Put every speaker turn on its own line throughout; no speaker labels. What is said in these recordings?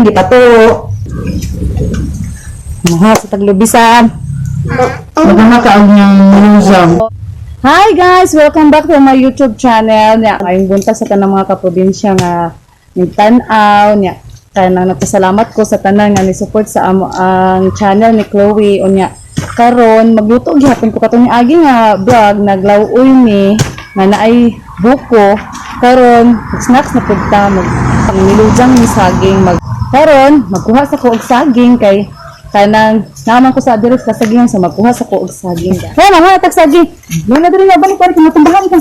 di pato. Mga sa taglubisan.
Maganda ka ang minusang.
Hi guys! Welcome back to my YouTube channel. Ngayong bunta sa tanang mga kaprobinsya nga nagtanaw. Kanang nagpasalamat ko sa tanan nga ni-support sa ang channel ni Chloe. Unya, karon magluto gihapon ko katong agi nga vlog naglawuy ni nga naay buko. Karon snacks na pugta pangilujang ni saging karon magkuha sa ko og saging kay kanang naman ko sa direct sa saging sa magkuha sa ko og saging. Hey, mga tag saging. Wala diri na balik para matumbahan ka.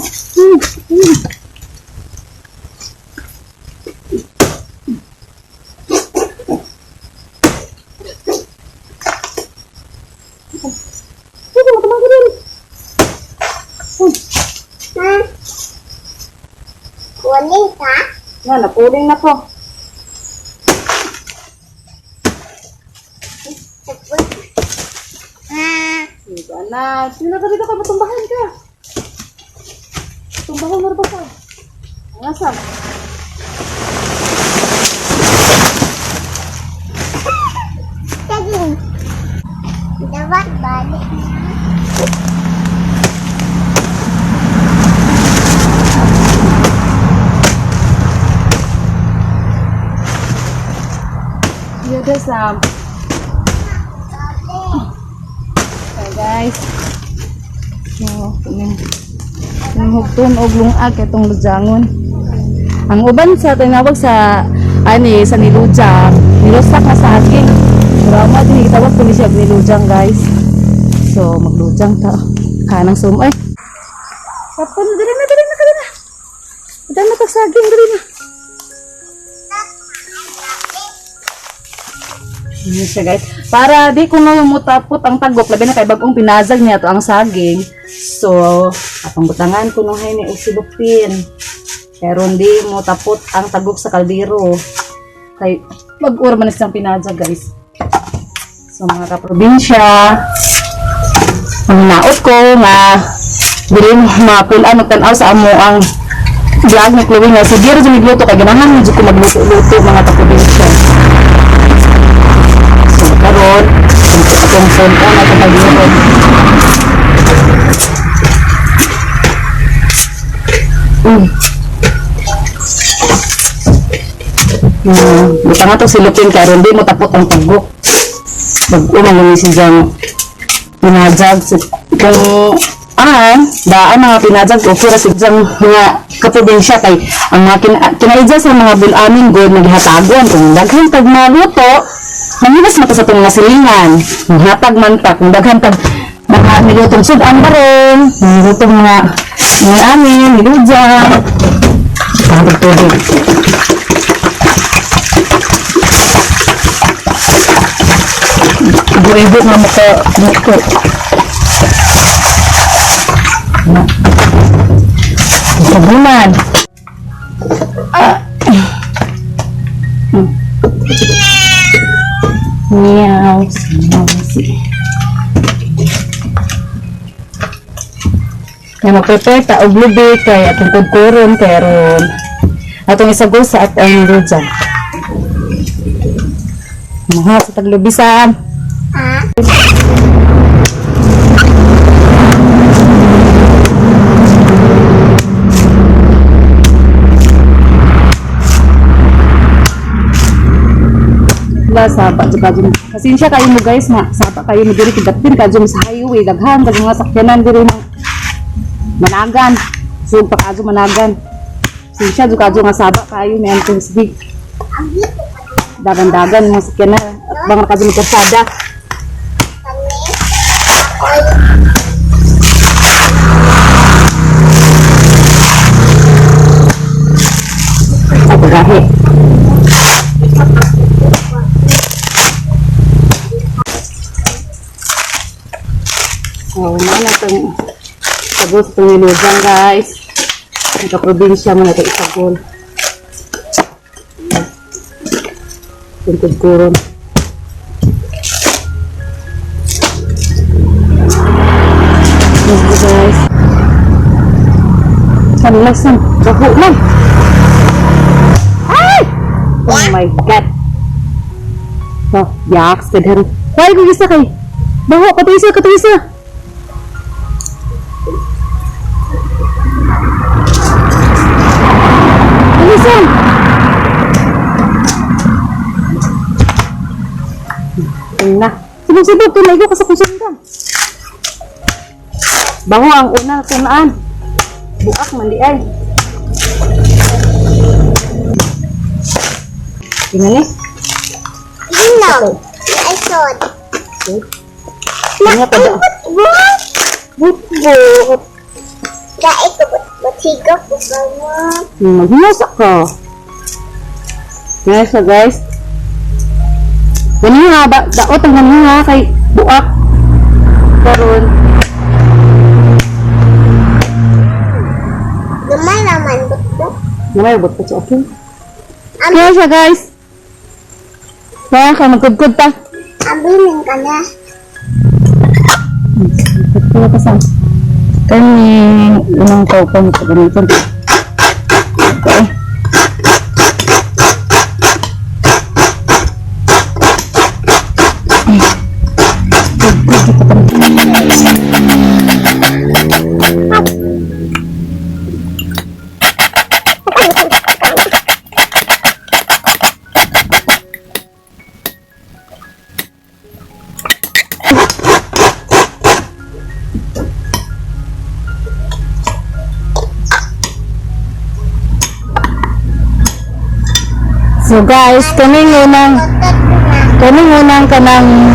Sige, matumbahan ka diri.
Kuning ka?
Yan, napuling na po. Diba na? Sino ka dito ka? Matumbahan ka. Tumbahan mo ba ka? Angasam.
Saging. Dapat balik na.
Yaudah, Sam. Okay, guys. So, hugton og lungag itong lujangon. Ang uban sa tinawag sa sa nilujang, nilusak na sa saging. Drama din itawag ko ni siya nilujang, guys. So, maglujang ta. Kanang sumay. Kapon, dali na. Dali na saging, dali na. Yun siya, guys. Para di ko na mutapot ang tagok, labi na kay bagong pinazag niya to ang saging. So, atong butangan ko nung hay ni usilupin. Pero hindi mo tapot ang tagok sa kaldero. Kay mag-ura man isang pinazag, guys. So, mga kaprobinsya, ang naot ko nga dili mo mapulaan magtanaw sa amo ang vlog ni Chloe nga si Diro nagluto kay ganahan medyo ko magluto-luto mga kaprobinsya. Karon, itong phone ko na kapag-iwan. Buta nga itong silupin karon, di mo tapot ang tagok. Pag-unang yung sisyang pinajag. Kung daan mga pinajag ko, pero sisyang mga kaprobinsya kay ang mga kinaidya sa mga bulamin good, naghatagon. Kung daghan pag maluto, manilas mata sa itong mga silingan. Hatag man ta. Kung daghan tag mga nilutong sudan baron, nilutong mga amin, niludya. Tubig. Ibu-ibu nga muka. Sabunan. Meow, sih. Yang mag-prepare ta og lubi kay atong kudkuron karon. Atong isagol sa atong rujak. Mahal sa taglubisan. Sapa jud pasensya kayo mo guys na sapa kayo mo diri kidatin ka sa highway daghan kag mga sakyanan diri ng managan sug pa kadto managan pasensya jud kadto nga sapa kayo may antong speed dagan mga sakyanan at mga kadto ng kalsada. Gahi. Mana itong sagol sa itong nilujang, guys. Ang kaprobinsya mo na ito isagol. Itong kudkuron. guys. Panlasan. Baho na. Ay! Oh my God. So, yaks, kadhari. Why ko isa kay? Bawa, katisa. Alisan! Ayun na. Sibog-sibog, tunay ko sa kusundan. Baho ang una kunaan. Buak mandi ay. Tingnan eh.
Hinog. Ay, sod.
Tingnan pa daw.
What?
But.
Dahil ko ba't higop ko sa mo?
Maghiyasak ka. Yan siya guys. Ganyan nga ba? Daot ang ganyan nga kay buak. Karon.
Gamay naman ba ito?
Namay bot pa siya. Okay.
Am-
Yan siya guys. Kaya ka magkudkud ta.
Aminin ka na.
Kaya ka saan? Kani unang tao pa nito ganito. Okay. So guys, kaming unang kanang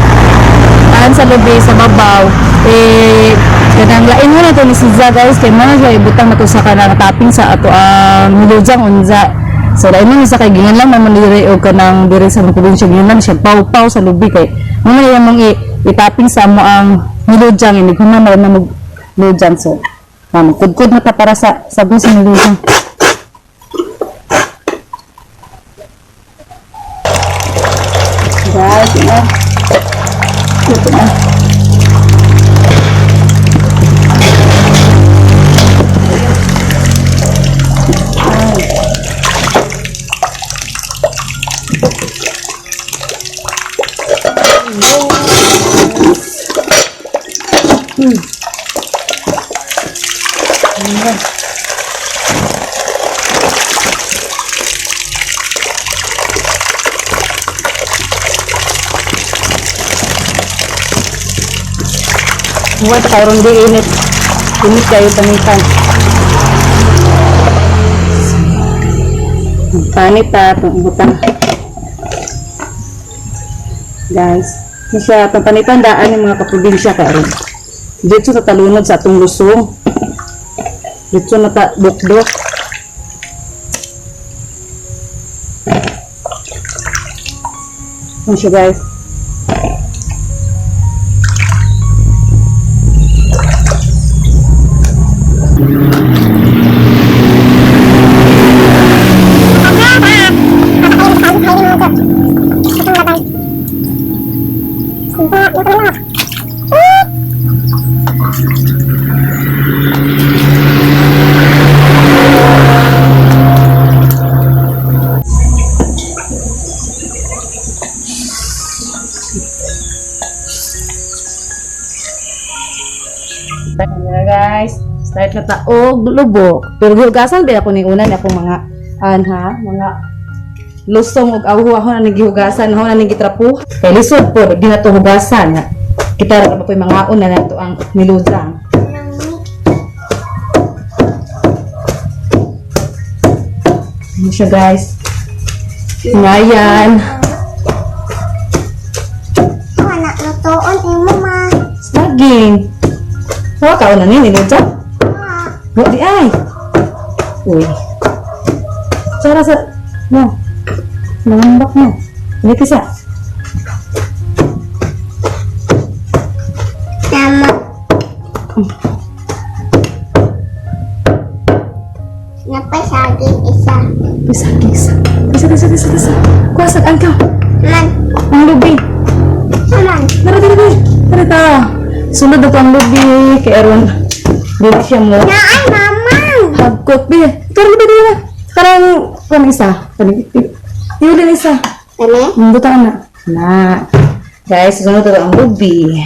sa lubi sa babaw kanang lain mo na to ni Siza guys kay man siya ibutang na to sa kanang tapping sa ato ang milujang unza. So lain mo sa kay gingan lang man diri og kanang diri sa probinsya gingan siya paw sa lubi kay mo na yang mong i-tapping sa mo ang milujang ini kuno na mag milujang so kudkod na ta para sa sabon sa milujang. Guys, ito na. Buat karon di init. Init kayo panitan. Panit itong butang. Guys, siya itong panitan daan yung mga kaprobinsya karon. Dito sa talunod sa atong lusong. Dito na ta bukdok. Yan siya guys. Guys, start na taog lubok. Pero hugasan din ako ni una ni akong mga mga lusong og ahuha na gihugasan ho na gitrapo. Kay lisod po di na to hugasan. Kita ra pa poy mga una na to ang miludang. Ano siya guys? Ngayan.
Anak na toon, imo ma.
Saging. Hawa ka una ni niludang? Wa di ay. Uy. Cara sa no. Nangambak mo. Ini siya.
Tama. Napasagin isa.
Bisa. Kuasag ang ka.
Man.
Ang lubi.
Saman.
Tara. Sunod ako ang lubi. Kay Aaron. Dili siya mo.
Naan, mamang.
Hagkot. Tara lubi dili na. Karang isa. Iulin isa.
Ano?
Butang na. Na. Guys, sunod ito ang lubi.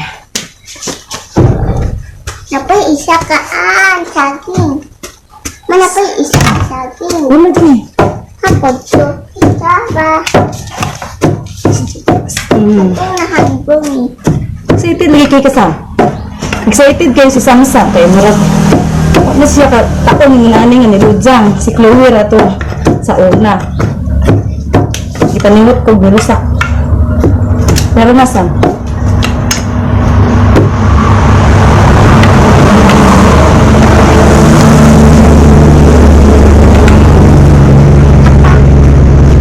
Napay isa kaan, saging. Manapay isa ka saging.
Wala din eh.
Hapon so, isa ba? Ito na hangbong.
Excited lagi kayo kasam. Excited kayo si Samsa. Kaya marag, na siya ka, ako ni nani nga ni Lujang. Si Chloe rato sa una. Ipaningot ko, nilusak. Pero nasan?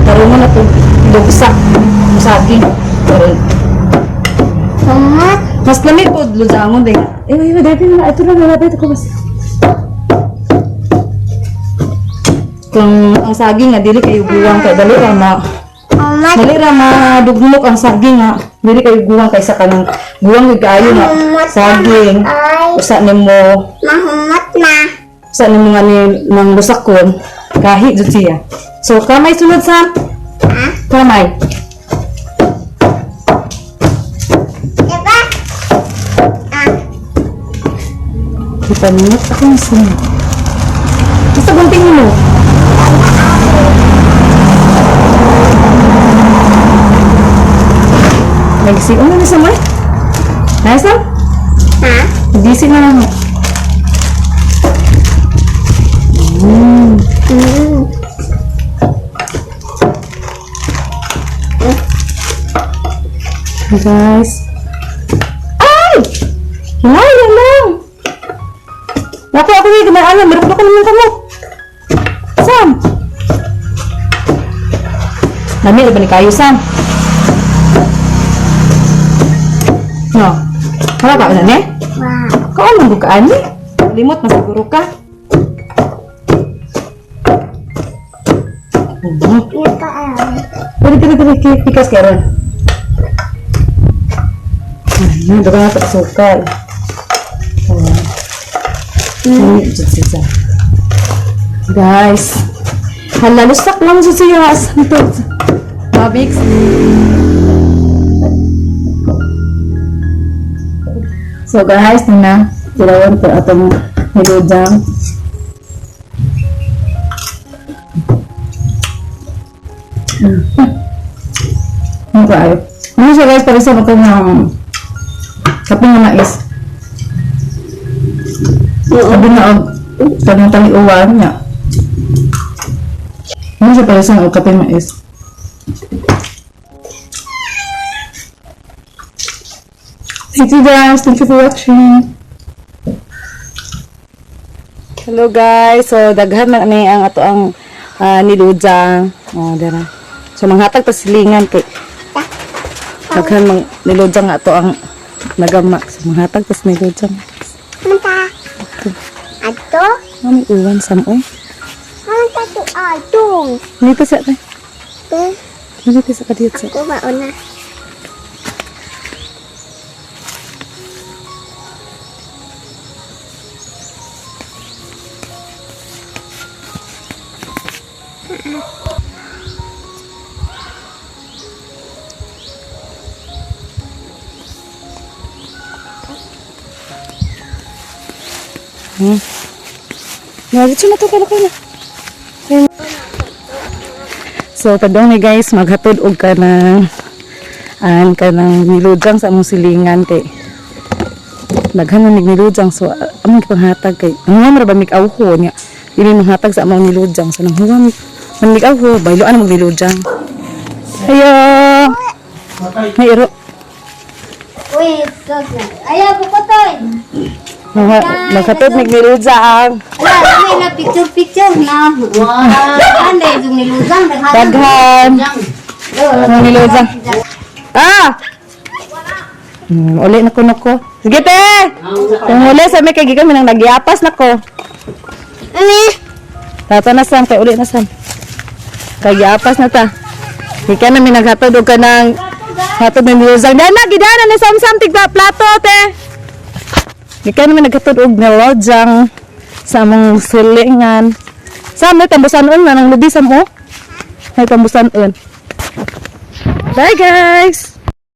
Tarungan na to. Lugsak. Musaging. Pero,
Sumat.
mas lamig po, Lujangon din. Dati na, ito lang, malapit ako mas. Kung ang saging nga, dili kayo buwang kay dali ra ma.
Sumat.
Dali ra madugmok ang saging nga. Dili kayo buwang kay sa kanang buwang gyud kaayo nga saging.
Ay,
Usa nimo,
mahumat na.
usa nimo nga ni nang lusakon, kahit jud siya. So kamay sulod sa
Ha?
kamay.
Diba? Ah,
Ipaningot ako ng sunod. Basta gunting mo. Nagsiun na sa mo eh. Nasa?
ha?
Gising na lang.
Mm.
Guys. Ay! Hinay lang! Naku, ako yung gumaalam. Meron ko naman kamo. Sam! Nami, iba ni kayo, Sam. No. Wala ka na, ne?
Wow.
Kau ang bukaan ni? Limot, masiguro ka.
Yung kaan.
Pwede, pikas ka ron. Doon ka nga sukal. Guys, halalusak lang siya. Mabix. So guys, na tilawan ko atong niludang. Okay. Ano siya guys, para sa mga kaping na mais. Sabi na og tanong uwan niya. Ano siya para sa kaping mais. Thank you guys. Thank you for watching. Hello guys. So daghan na ni ang ato ang niludang. Oh, dara. So manghatag ta silingan kay daghan mang niludang nga ato ang nagama. So manghatag ta niludang.
Manta. Ato?
Mami uwan samo.
Manta to atong.
Nito sa ta.
Te,
Nito sa kadiyot sa.
ako mauna.
Dito na to kala na. So padong ni guys maghatod og kanang kanang niludang sa among silingan kay daghan man niludang so among panghatag kay ang ra ba mig-awho niya dili nang hatag sa among niludang so nang huwam man mig-awho bayloan among niludang. Ayo. Mayro.
Uy, ayaw ko kotoy.
Maghatod niludang.
Ala, dami na picture na. Wow. Ande yung niluzang.
Daghan. Among niludang. Ah! Uli na ko. Sige te! Kung uli sa may kagi kami nang nagyapas na ko.
Ani?
Tato na sam, kay uli na sam. Nagyapas na ta. Ika namin naghatod og kanang hatod ng niluzang. Dana, gidana ni sam-sam tigba plato te. Ika namin naghatod og niluzang sa among silingan. Sam, may tambusanon na nang lubi sam o. May tambusanon. Bye guys!